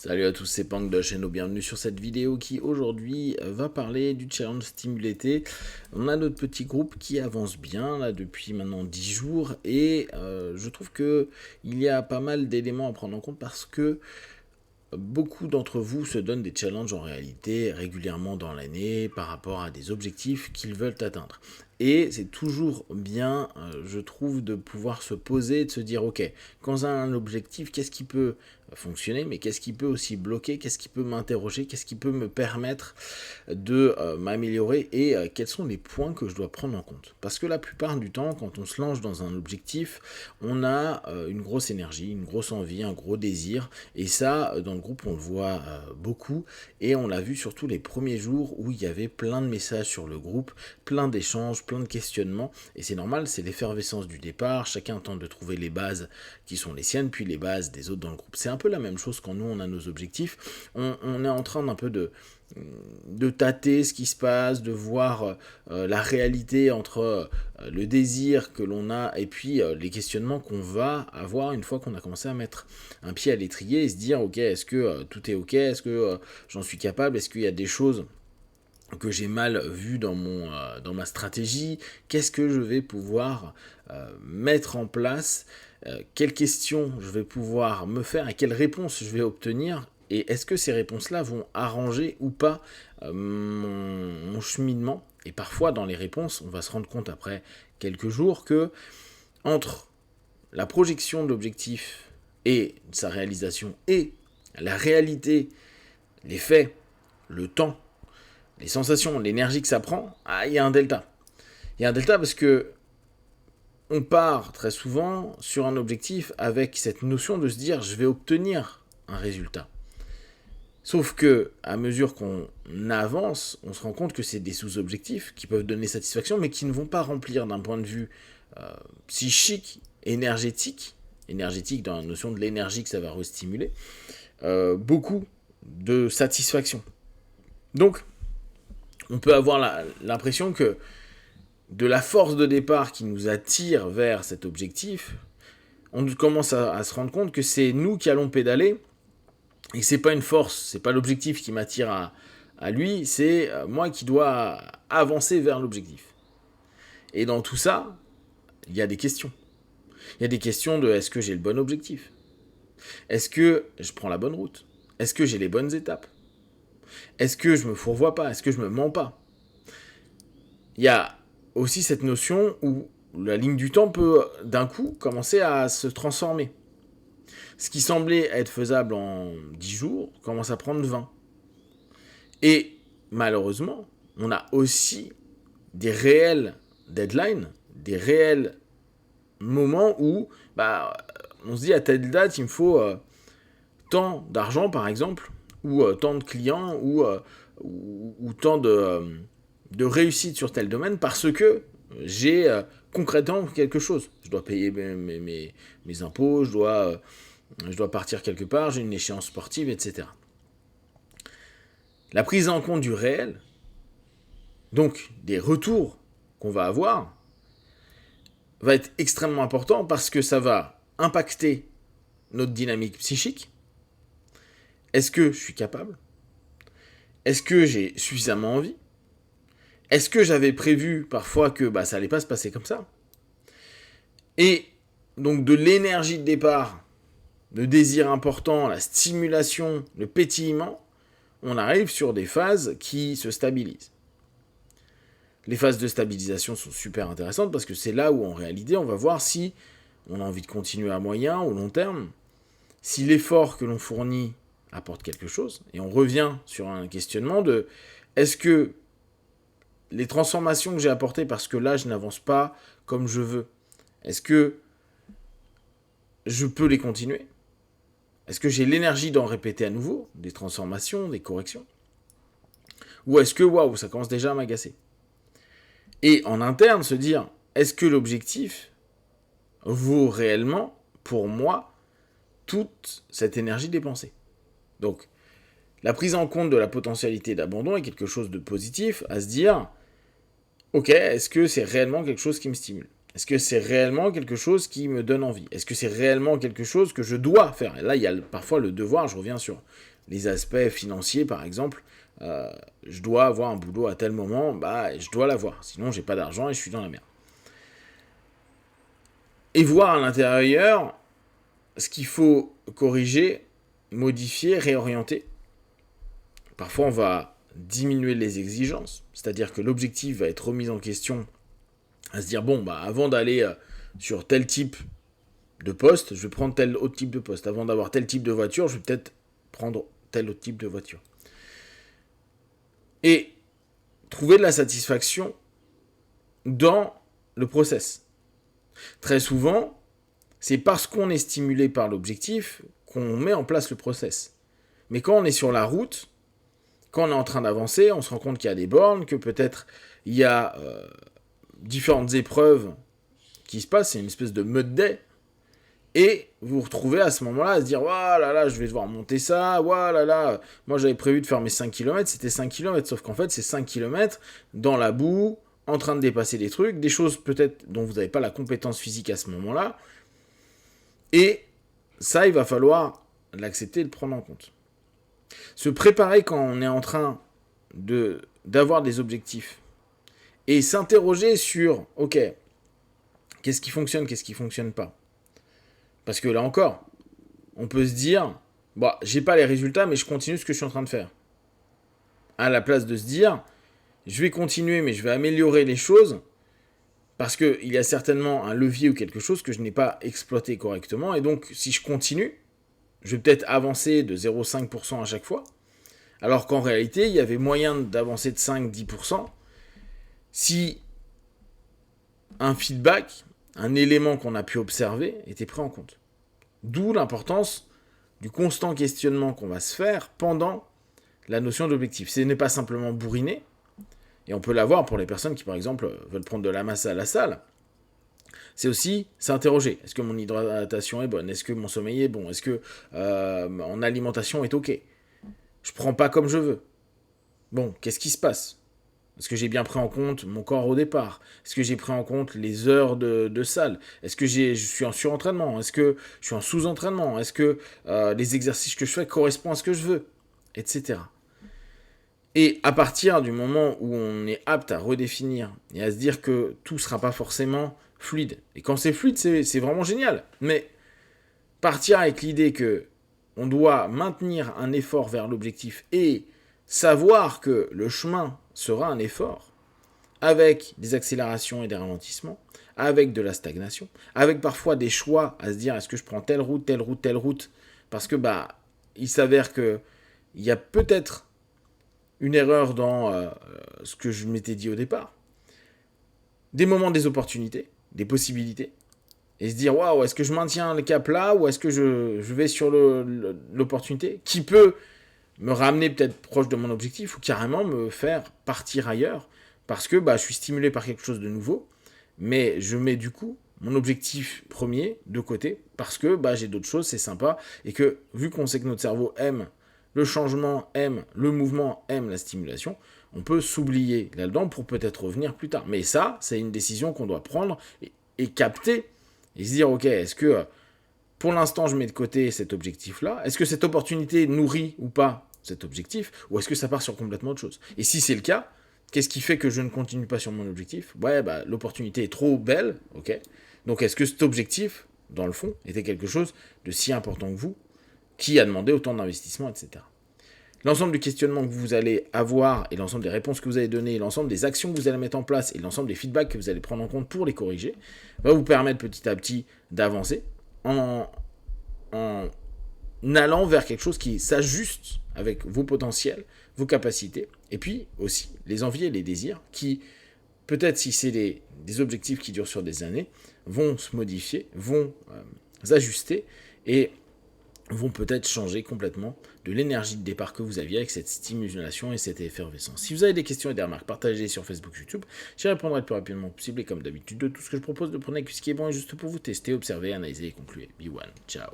Salut à tous, c'est Pang de la chaîne, bienvenue sur cette vidéo qui aujourd'hui va parler du challenge Stimulé. On a notre petit groupe qui avance bien là depuis maintenant 10 jours et je trouve que il y a pas mal d'éléments à prendre en compte parce que beaucoup d'entre vous se donnent des challenges en réalité régulièrement dans l'année par rapport à des objectifs qu'ils veulent atteindre. Et c'est toujours bien, je trouve, de pouvoir se poser et de se dire, ok, quand on a un objectif, qu'est-ce qui peut fonctionner, mais qu'est-ce qui peut aussi bloquer, qu'est-ce qui peut m'interroger, qu'est-ce qui peut me permettre de m'améliorer et quels sont les points que je dois prendre en compte. Parce que la plupart du temps, quand on se lance dans un objectif, on a une grosse énergie, une grosse envie, un gros désir, et ça, dans le groupe, on le voit beaucoup, et on l'a vu surtout les premiers jours où il y avait plein de messages sur le groupe, plein d'échanges, plein de questionnements, et c'est normal, c'est l'effervescence du départ, chacun tente de trouver les bases qui sont les siennes, puis les bases des autres dans le groupe. C'est un peu la même chose quand nous on a nos objectifs, on est en train d'un peu de tâter ce qui se passe, de voir la réalité entre le désir que l'on a et puis les questionnements qu'on va avoir une fois qu'on a commencé à mettre un pied à l'étrier et se dire ok, est-ce que tout est ok, est-ce que j'en suis capable, est-ce qu'il y a des choses que j'ai mal vu dans ma stratégie, qu'est-ce que je vais pouvoir mettre en place, quelles questions je vais pouvoir me faire et quelles réponses je vais obtenir, et est-ce que ces réponses-là vont arranger ou pas mon cheminement. Et parfois dans les réponses, on va se rendre compte après quelques jours que entre la projection de l'objectif et sa réalisation et la réalité, les faits, le temps, les sensations, l'énergie que ça prend, il y a un delta. Il y a un delta parce que on part très souvent sur un objectif avec cette notion de se dire je vais obtenir un résultat. Sauf que à mesure qu'on avance, on se rend compte que c'est des sous-objectifs qui peuvent donner satisfaction, mais qui ne vont pas remplir d'un point de vue psychique, énergétique dans la notion de l'énergie que ça va restimuler, beaucoup de satisfaction. Donc, on peut avoir l'impression que de la force de départ qui nous attire vers cet objectif, on commence à se rendre compte que c'est nous qui allons pédaler et que c'est pas une force, c'est pas l'objectif qui m'attire à lui, c'est moi qui dois avancer vers l'objectif. Et dans tout ça, il y a des questions. Il y a des questions de est-ce que j'ai le bon objectif ? Est-ce que je prends la bonne route ? Est-ce que j'ai les bonnes étapes ? Est-ce que je me fourvoie pas ? Est-ce que je me mens pas ? Il y a aussi cette notion où la ligne du temps peut d'un coup commencer à se transformer. Ce qui semblait être faisable en 10 jours commence à prendre 20. Et malheureusement, on a aussi des réels deadlines, des réels moments où on se dit à telle date il me faut tant d'argent par exemple, ou tant de clients, ou tant de réussite sur tel domaine parce que j'ai concrètement quelque chose. Je dois payer mes impôts, je dois partir quelque part, j'ai une échéance sportive, etc. La prise en compte du réel, donc des retours qu'on va avoir, va être extrêmement important parce que ça va impacter notre dynamique psychique. Est-ce que je suis capable ? Est-ce que j'ai suffisamment envie ? Est-ce que j'avais prévu parfois que ça allait pas se passer comme ça ? Et donc de l'énergie de départ, le désir important, la stimulation, le pétillement, on arrive sur des phases qui se stabilisent. Les phases de stabilisation sont super intéressantes parce que c'est là où en réalité on va voir si on a envie de continuer à moyen ou long terme, si l'effort que l'on fournit apporte quelque chose, et on revient sur un questionnement de est-ce que les transformations que j'ai apportées parce que là je n'avance pas comme je veux, est-ce que je peux les continuer ? Est-ce que j'ai l'énergie d'en répéter à nouveau, des transformations, des corrections ? Ou est-ce que waouh, ça commence déjà à m'agacer ? Et en interne, se dire, est-ce que l'objectif vaut réellement, pour moi, toute cette énergie dépensée ? Donc, la prise en compte de la potentialité d'abandon est quelque chose de positif à se dire, ok, est-ce que c'est réellement quelque chose qui me stimule ? Est-ce que c'est réellement quelque chose qui me donne envie? Est-ce que c'est réellement quelque chose que je dois faire? Et là, il y a parfois le devoir, je reviens sur les aspects financiers, par exemple. Je dois avoir un boulot à tel moment, bah, je dois l'avoir. Sinon, j'ai pas d'argent et je suis dans la merde. Et voir à l'intérieur ce qu'il faut corriger, modifier, réorienter. Parfois, on va diminuer les exigences, c'est-à-dire que l'objectif va être remis en question, à se dire, bon, bah, avant d'aller sur tel type de poste, je vais prendre tel autre type de poste. Avant d'avoir tel type de voiture, je vais peut-être prendre tel autre type de voiture. Et trouver de la satisfaction dans le process. Très souvent, c'est parce qu'on est stimulé par l'objectif qu'on met en place le process. Mais quand on est sur la route, quand on est en train d'avancer, on se rend compte qu'il y a des bornes, que peut-être il y a différentes épreuves qui se passent, c'est une espèce de mode day, et vous vous retrouvez à ce moment-là à se dire « Ouah là là, je vais devoir monter ça, ouah là là, moi j'avais prévu de faire mes 5 km, c'était 5 km, sauf qu'en fait c'est 5 km dans la boue, en train de dépasser des trucs, des choses peut-être dont vous n'avez pas la compétence physique à ce moment-là, et ça, il va falloir l'accepter et le prendre en compte. Se préparer quand on est en train d'avoir des objectifs et s'interroger sur, ok, qu'est-ce qui fonctionne, qu'est-ce qui fonctionne pas. Parce que là encore, on peut se dire, bah, j'ai pas les résultats, mais je continue ce que je suis en train de faire. À la place de se dire, je vais continuer, mais je vais améliorer les choses, parce qu'il y a certainement un levier ou quelque chose que je n'ai pas exploité correctement, et donc si je continue, je vais peut-être avancer de 0,5% à chaque fois, alors qu'en réalité, il y avait moyen d'avancer de 5-10% si un feedback, un élément qu'on a pu observer, était pris en compte. D'où l'importance du constant questionnement qu'on va se faire pendant la notion d'objectif. Ce n'est pas simplement bourriner, et on peut l'avoir pour les personnes qui, par exemple, veulent prendre de la masse à la salle. C'est aussi s'interroger. Est-ce que mon hydratation est bonne? Est-ce que mon sommeil est bon? Est-ce que mon alimentation est OK? Je prends pas comme je veux. Bon, qu'est-ce qui se passe? Est-ce que j'ai bien pris en compte mon corps au départ? Est-ce que j'ai pris en compte les heures de salle? Est-ce que je suis en surentraînement? Est-ce que je suis en sous-entraînement? Est-ce que les exercices que je fais correspondent à ce que je veux? Etc. Et à partir du moment où on est apte à redéfinir et à se dire que tout ne sera pas forcément fluide. Et quand c'est fluide, c'est vraiment génial. Mais partir avec l'idée que on doit maintenir un effort vers l'objectif et savoir que le chemin sera un effort, avec des accélérations et des ralentissements, avec de la stagnation, avec parfois des choix à se dire est-ce que je prends telle route, telle route, telle route, parce que il s'avère que il y a peut-être une erreur dans ce que je m'étais dit au départ, des moments des opportunités, des possibilités, et se dire waouh, est-ce que je maintiens le cap là ou est-ce que je vais sur l'opportunité qui peut me ramener peut-être proche de mon objectif ou carrément me faire partir ailleurs parce que je suis stimulé par quelque chose de nouveau, mais je mets du coup mon objectif premier de côté parce que j'ai d'autres choses, c'est sympa, et que vu qu'on sait que notre cerveau aime le changement, aime le mouvement, aime la stimulation, on peut s'oublier là-dedans pour peut-être revenir plus tard. Mais ça, c'est une décision qu'on doit prendre et capter et se dire, ok, est-ce que pour l'instant je mets de côté cet objectif-là? Est-ce que cette opportunité nourrit ou pas cet objectif? Ou est-ce que ça part sur complètement autre chose? Et si c'est le cas, qu'est-ce qui fait que je ne continue pas sur mon objectif? Ouais, l'opportunité est trop belle, ok. Donc est-ce que cet objectif, dans le fond, était quelque chose de si important que vous, qui a demandé autant d'investissement, etc. L'ensemble du questionnement que vous allez avoir et l'ensemble des réponses que vous allez donner, l'ensemble des actions que vous allez mettre en place et l'ensemble des feedbacks que vous allez prendre en compte pour les corriger, va vous permettre petit à petit d'avancer en allant vers quelque chose qui s'ajuste avec vos potentiels, vos capacités, et puis aussi les envies et les désirs qui, peut-être si c'est des objectifs qui durent sur des années, vont se modifier, vont s'ajuster et vont peut-être changer complètement de l'énergie de départ que vous aviez avec cette stimulation et cette effervescence. Si vous avez des questions et des remarques, partagez sur Facebook, YouTube. J'y répondrai le plus rapidement possible et comme d'habitude de tout ce que je propose de prendre avec ce qui est bon et juste pour vous tester, observer, analyser et conclure. Be one. Ciao.